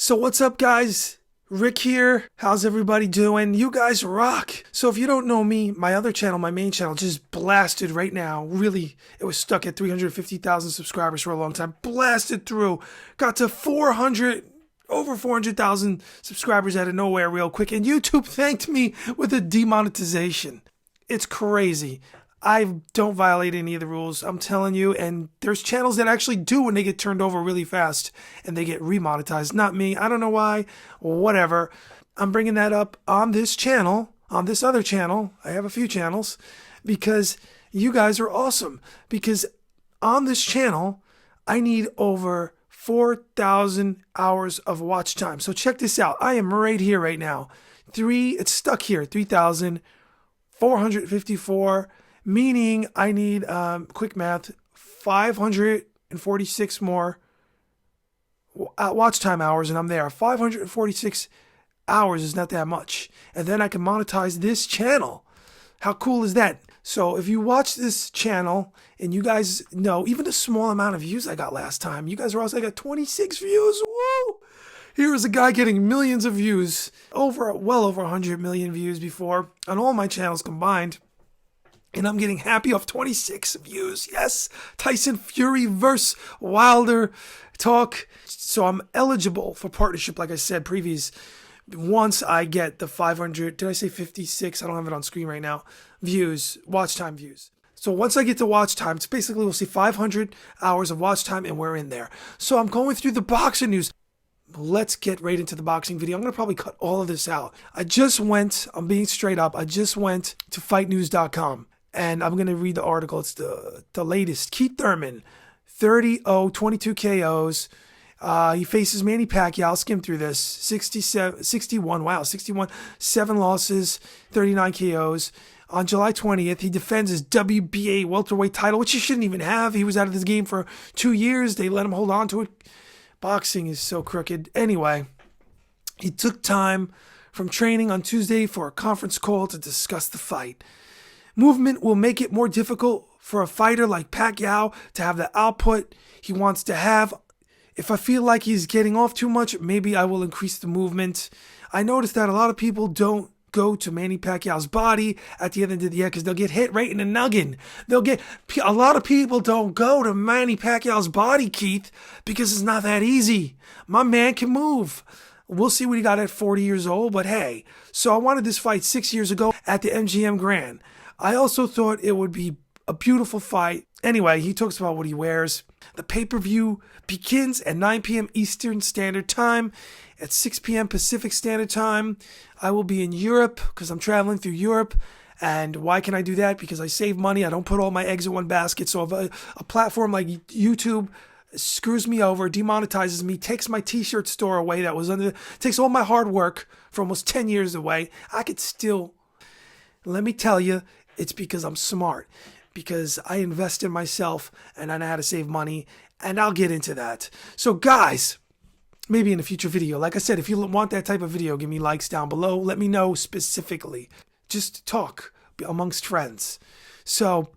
So what's up, guys? Rick here. How's everybody doing? You guys rock. So if you don't know me, my other channel, my main channel, just blasted right now. Really, it was stuck at 350,000 subscribers for a long time. Blasted through. Got to over 400,000 subscribers out of nowhere real quick. And YouTube thanked me with a demonetization. It's crazy. I don't violate any of the rules, I'm telling you, and there's channels that actually do when they get turned over really fast and they get remonetized. Not me. I don't know why. Whatever. I'm bringing that up on this channel, on this other channel. I have a few channels because you guys are awesome. Because on this channel, I need over 4,000 hours of watch time. So check this out. I am right here right now. It's stuck here, 3,454. Meaning I need, quick math, 546 more watch time hours and I'm there. 546 hours is not that much. And then I can monetize this channel. How cool is that? So if you watch this channel and you guys know, even the small amount of views I got last time, you guys were also, I got 26 views. Woo! Here is a guy getting millions of views, well over 100 million views before on all my channels combined. And I'm getting happy off 26 views. Yes, Tyson Fury versus Wilder talk. So I'm eligible for partnership, like I said previous. Once I get the 500, did I say 56? I don't have it on screen right now. Views, watch time views. So once I get to watch time, it's basically we'll see 500 hours of watch time and we're in there. So I'm going through the boxing news. Let's get right into the boxing video. I'm going to probably cut all of this out. I'm being straight up. I just went to fightnews.com. And I'm going to read the article. It's the latest. Kieth Thurman, 30-0, 22 KOs. He faces Manny Pacquiao. I'll skim through this. 61, 7 losses, 39 KOs. On July 20th, he defends his WBA welterweight title, which he shouldn't even have. He was out of this game for 2 years. They let him hold on to it. Boxing is so crooked. Anyway, he took time from training on Tuesday for a conference call to discuss the fight. Movement will make it more difficult for a fighter like Pacquiao to have the output he wants to have. If I feel like he's getting off too much, maybe I will increase the movement. I noticed that a lot of people don't go to Manny Pacquiao's body at the end of the year because they'll get hit right in the noggin. A lot of people don't go to Manny Pacquiao's body, Keith, because it's not that easy. My man can move. We'll see what he got at 40 years old, but hey. So I wanted this fight 6 years ago at the MGM Grand. I also thought it would be a beautiful fight. Anyway, he talks about what he wears. The pay-per-view begins at 9 p.m. Eastern Standard Time, at 6 p.m. Pacific Standard Time. I will be in Europe because I'm traveling through Europe. And why can I do that? Because I save money. I don't put all my eggs in one basket. So if a platform like YouTube screws me over, demonetizes me, takes my t-shirt store away takes all my hard work for almost 10 years away, I could still, let me tell you, it's because I'm smart, because I invest in myself and I know how to save money, and I'll get into that. So guys, maybe in a future video, like I said, if you want that type of video, give me likes down below. Let me know specifically. Just talk amongst friends. So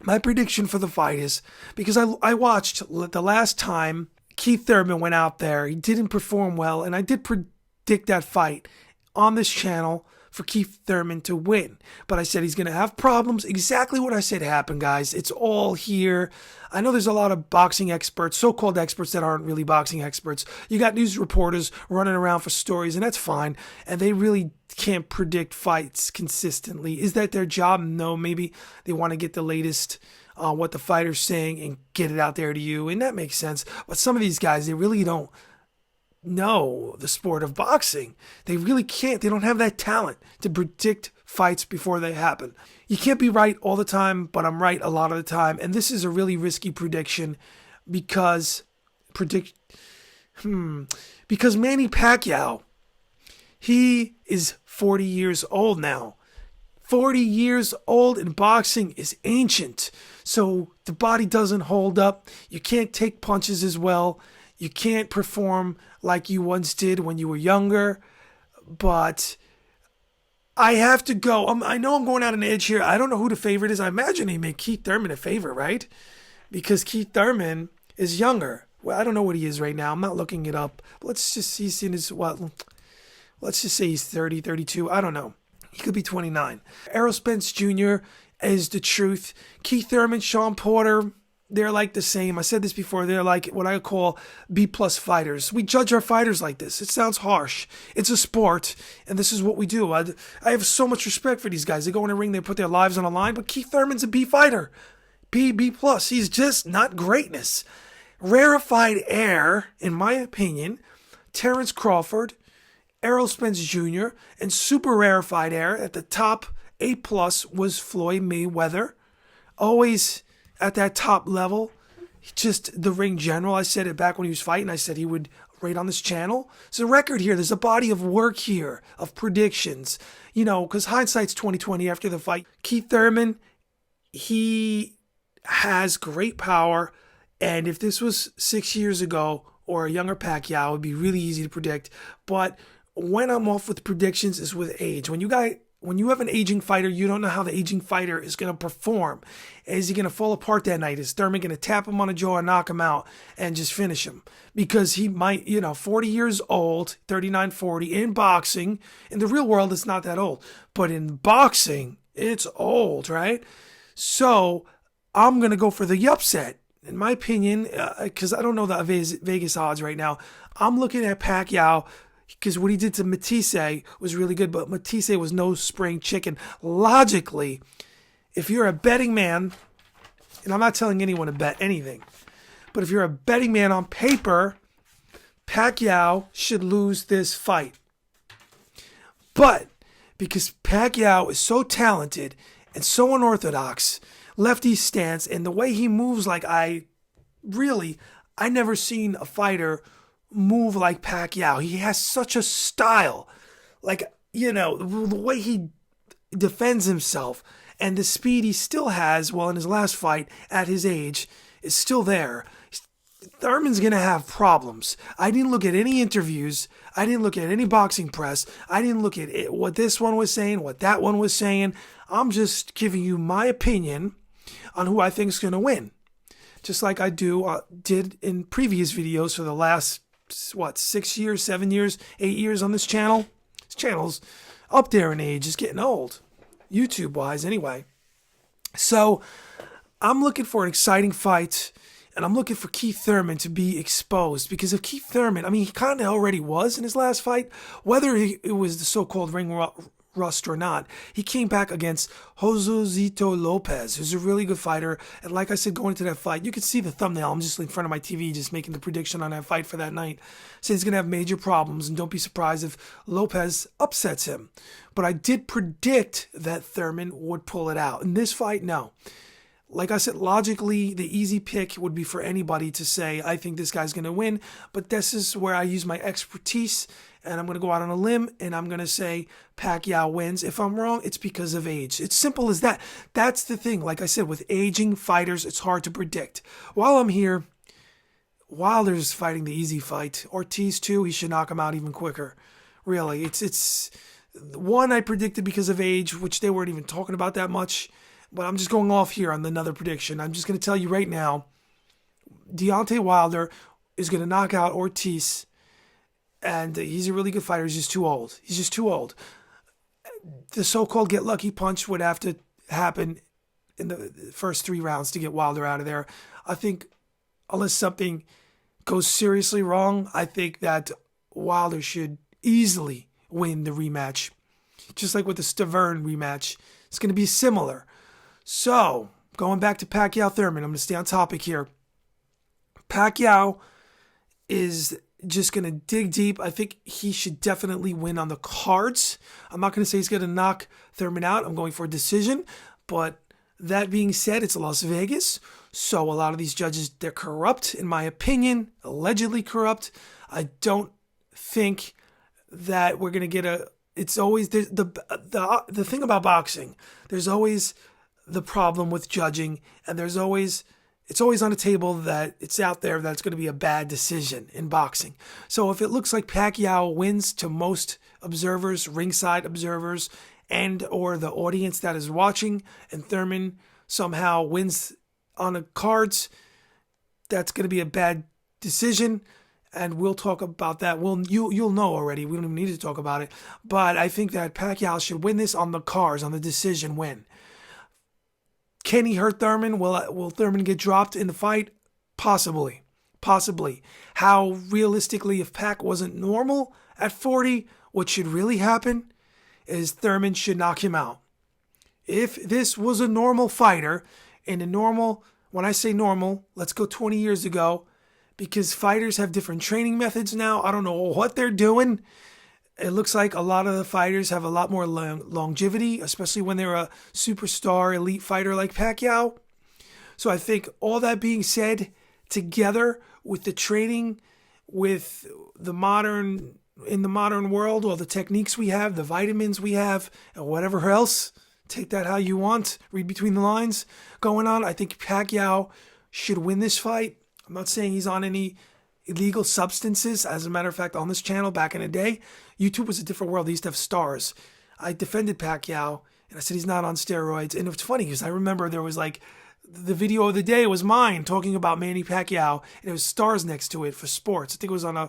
my prediction for the fight is, because I watched the last time Kieth Thurman went out there, he didn't perform well, and I did predict that fight on this channel for Kieth Thurman to win. But I said he's going to have problems. Exactly what I said happened, guys. It's all here. I know there's a lot of boxing experts, so-called experts that aren't really boxing experts. You got news reporters running around for stories, and that's fine. And they really can't predict fights consistently. Is that their job? No, maybe they want to get the latest on what the fighter's saying and get it out there to you, and that makes sense. But some of these guys, they really don't know the sport of boxing. They really can't. They don't have that talent to predict fights before they happen. You can't be right all the time, but I'm right a lot of the time. And this is a really risky prediction because Manny Pacquiao, he is 40 years old now. 40 years old in boxing is ancient. So the body doesn't hold up. You can't take punches as well. You can't perform like you once did when you were younger. But I have to go. I know I'm going out on an edge here. I don't know who the favorite is. I imagine they make Kieth Thurman a favorite, right? Because Kieth Thurman is younger. Well, I don't know what he is right now. I'm not looking it up. Let's just, he's in his, what? Let's just say he's 30, 32. I don't know. He could be 29. Errol Spence Jr. is the truth. Kieth Thurman, Sean Porter, they're like the same. I said this before. They're like what I call B-plus fighters. We judge our fighters like this. It sounds harsh. It's a sport, and this is what we do. I have so much respect for these guys. They go in the ring, they put their lives on the line, but Kieth Thurman's a B fighter. B-plus. He's just not greatness. Rarefied air, in my opinion, Terrence Crawford, Errol Spence Jr., and super rarefied air at the top, A-plus, was Floyd Mayweather. Always at that top level, just the ring general. I said it back when he was fighting. I said he would rate on this channel. There's a record here. There's a body of work here of predictions. You know, because hindsight's 20/20 after the fight. Kieth Thurman, he has great power. And if this was 6 years ago or a younger Pacquiao, it would be really easy to predict. But when I'm off with predictions is with age. When you have an aging fighter, you don't know how the aging fighter is going to perform. Is he going to fall apart that night? Is Thurman going to tap him on the jaw and knock him out and just finish him? Because he might, 40 years old, 39, 40, in boxing. In the real world, it's not that old. But in boxing, it's old, right? So I'm going to go for the upset. In my opinion, because I don't know the Vegas odds right now, I'm looking at Pacquiao because what he did to Matisse was really good, but Matisse was no spring chicken. Logically, if you're a betting man, and I'm not telling anyone to bet anything, but if you're a betting man on paper, Pacquiao should lose this fight. But because Pacquiao is so talented and so unorthodox, lefty stance, and the way he moves, like I never seen a fighter move like Pacquiao. He has such a style, like, the way he defends himself and the speed he still has, well, in his last fight at his age, is still there. Thurman's going to have problems. I didn't look at any interviews. I didn't look at any boxing press. I didn't look at it, what this one was saying, what that one was saying. I'm just giving you my opinion on who I think is going to win. Just like I did in previous videos for the last, 6 years, 7 years, 8 years on this channel. This channel's up there in age. It's getting old, YouTube-wise anyway. So I'm looking for an exciting fight, and I'm looking for Kieth Thurman to be exposed. Because if Kieth Thurman, he kind of already was in his last fight, whether it was the so-called ring rust or not, he came back against Josesito Lopez, who's a really good fighter. And like I said, going into that fight, you can see the thumbnail. I'm just in front of my TV, just making the prediction on that fight for that night. So he's going to have major problems, and don't be surprised if Lopez upsets him. But I did predict that Thurman would pull it out. In this fight, no. Like I said, logically, the easy pick would be for anybody to say, I think this guy's going to win. But this is where I use my expertise, and I'm going to go out on a limb, and I'm going to say Pacquiao wins. If I'm wrong, it's because of age. It's simple as that. That's the thing. Like I said, with aging fighters, it's hard to predict. While I'm here, Wilder's fighting the easy fight. Ortiz, too, he should knock him out even quicker. Really, it's one I predicted because of age, which they weren't even talking about that much. But I'm just going off here on another prediction. I'm just going to tell you right now, Deontay Wilder is going to knock out Ortiz, and he's a really good fighter. He's just too old. He's just too old. The so-called get lucky punch would have to happen in the first 3 rounds to get Wilder out of there. I think unless something goes seriously wrong, I think that Wilder should easily win the rematch. Just like with the Stavern rematch, it's going to be similar. So, going back to Pacquiao Thurman, I'm going to stay on topic here. Pacquiao is just going to dig deep. I think he should definitely win on the cards. I'm not going to say he's going to knock Thurman out. I'm going for a decision. But that being said, it's Las Vegas. So a lot of these judges, they're corrupt, in my opinion, allegedly corrupt. I don't think that we're going to get it's always, the thing about boxing, there's always the problem with judging, and it's always on the table that it's out there that it's going to be a bad decision in boxing. So if it looks like Pacquiao wins to most observers, ringside observers, and or the audience that is watching, and Thurman somehow wins on the cards, that's going to be a bad decision, and we'll talk about that. You'll know already. We don't even need to talk about it. But I think that Pacquiao should win this on the cards, on the decision win. Can he hurt Thurman? Will Thurman get dropped in the fight? Possibly. Possibly. How realistically, if Pac wasn't normal at 40, what should really happen is Thurman should knock him out. If this was a normal fighter, in a normal, when I say normal, let's go 20 years ago, because fighters have different training methods now. I don't know what they're doing. It looks like a lot of the fighters have a lot more longevity, especially when they're a superstar elite fighter like Pacquiao. So I think all that being said, together with the training, with the modern, in the modern world, all the techniques we have, the vitamins we have, and whatever else, take that how you want, read between the lines going on. I think Pacquiao should win this fight. I'm not saying he's on any illegal substances. As a matter of fact, on this channel back in the day, YouTube was a different world. They used to have stars. I defended Pacquiao, and I said he's not on steroids. And it's funny because I remember there was like, the video of the day was mine talking about Manny Pacquiao, and it was stars next to it for sports. I think it was on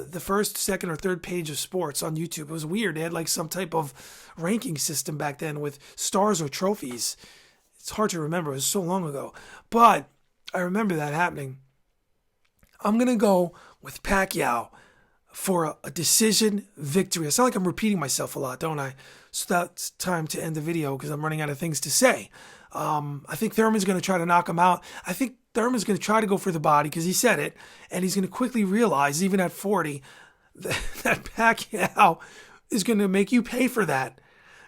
the first, second, or third page of sports on YouTube. It was weird. They had like some type of ranking system back then with stars or trophies. It's hard to remember. It was so long ago. But I remember that happening. I'm going to go with Pacquiao for a decision victory. I sound like I'm repeating myself a lot, don't I? So that's time to end the video because I'm running out of things to say. I think Thurman's going to try to knock him out. I think Thurman's going to try to go for the body because he said it. And he's going to quickly realize, even at 40, that Pacquiao is going to make you pay for that.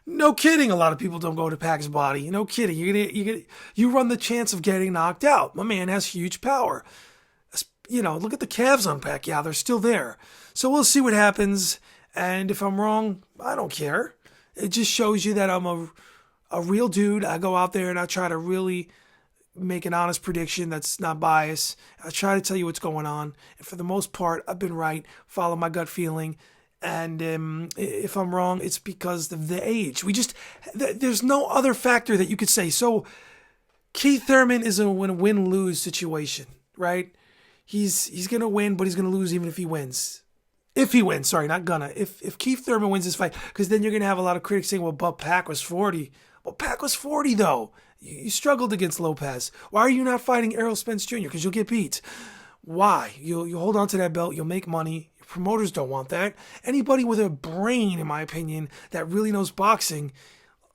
No kidding. A lot of people don't go to Pac's body. No kidding. You run the chance of getting knocked out. My man has huge power. You know, look at the calves on Pacquiao. They're still there. So we'll see what happens. And if I'm wrong, I don't care. It just shows you that I'm a real dude. I go out there and I try to really make an honest prediction that's not biased. I try to tell you what's going on. And for the most part, I've been right. Follow my gut feeling. And if I'm wrong, it's because of the age. There's no other factor that you could say. So Kieth Thurman is a win-lose situation, right? He's going to win, but he's going to lose even if he wins. If he wins, sorry, not gonna. If Kieth Thurman wins this fight, because then you're going to have a lot of critics saying, well, but Pac was 40. Well, Pac was 40, though. You struggled against Lopez. Why are you not fighting Errol Spence Jr.? Because you'll get beat. Why? You'll hold on to that belt. You'll make money. Your promoters don't want that. Anybody with a brain, in my opinion, that really knows boxing,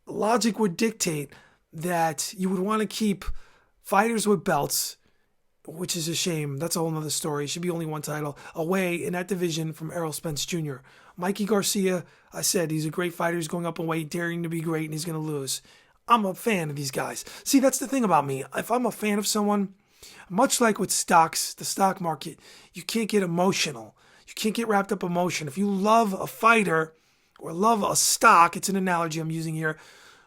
logic would dictate that you would want to keep fighters with belts, which is a shame. That's a whole nother story. Should be only one title away in that division from Errol Spence Jr. Mikey Garcia, I said, he's a great fighter. He's going up in weight, daring to be great, and he's going to lose. I'm a fan of these guys. See, that's the thing about me. If I'm a fan of someone, much like with stocks, the stock market, you can't get emotional. You can't get wrapped up in emotion. If you love a fighter or love a stock, it's an analogy I'm using here,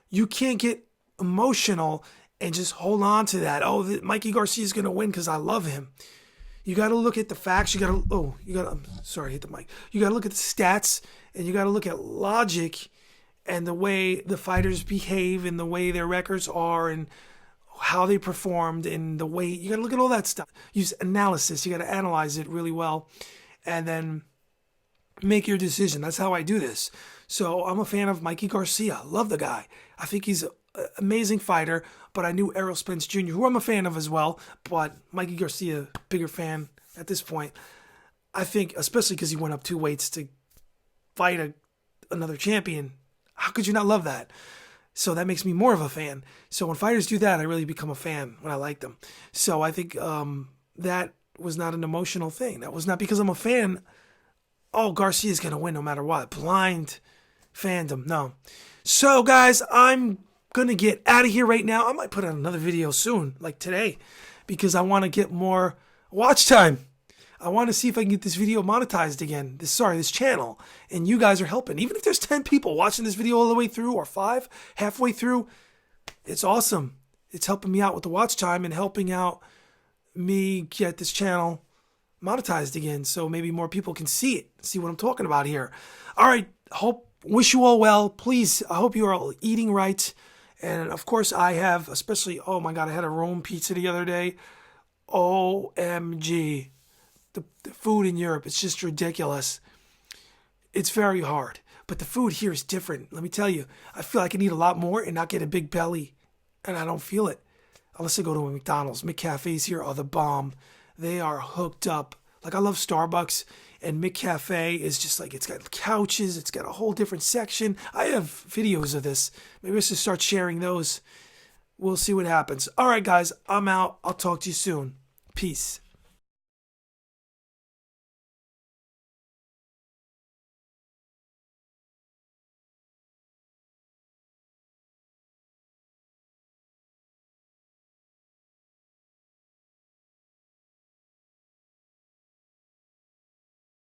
you can't get emotional and just hold on to that. Oh, Mikey Garcia is going to win because I love him. You got to look at the facts. I'm sorry, I hit the mic. You got to look at the stats, and you got to look at logic and the way the fighters behave and the way their records are and how they performed and the way, you got to look at all that stuff. Use analysis. You got to analyze it really well and then make your decision. That's how I do this. So I'm a fan of Mikey Garcia. Love the guy. I think he's an amazing fighter, but I knew Errol Spence Jr., who I'm a fan of as well, but Mikey Garcia, bigger fan at this point. I think, especially because he went up 2 weights to fight another champion. How could you not love that? So that makes me more of a fan. So when fighters do that, I really become a fan when I like them. So I think that was not an emotional thing. That was not because I'm a fan. Oh, Garcia's going to win no matter what. Blind fandom. No. So guys, I'm going to get out of here right now. I might put out another video soon, like today, because I want to get more watch time. I want to see if I can get this video monetized again. This channel. And you guys are helping. Even if there's 10 people watching this video all the way through, or 5 halfway through, it's awesome. It's helping me out with the watch time and helping out me get this channel monetized again, so maybe more people can see it, see what I'm talking about here. All right, wish you all well. Please, I hope you are all eating right. And of course I have, especially, oh my God, I had a Rome pizza the other day. OMG. the food in Europe, it's just ridiculous. It's very hard. But the food here is different. Let me tell you, I feel I can eat a lot more and not get a big belly. And I don't feel it. Unless I go to a McDonald's. McCafes here are the bomb. They are hooked up. Like, I love Starbucks. And McCafe is just like, it's got couches. It's got a whole different section. I have videos of this. Maybe I should start sharing those. We'll see what happens. All right, guys. I'm out. I'll talk to you soon. Peace.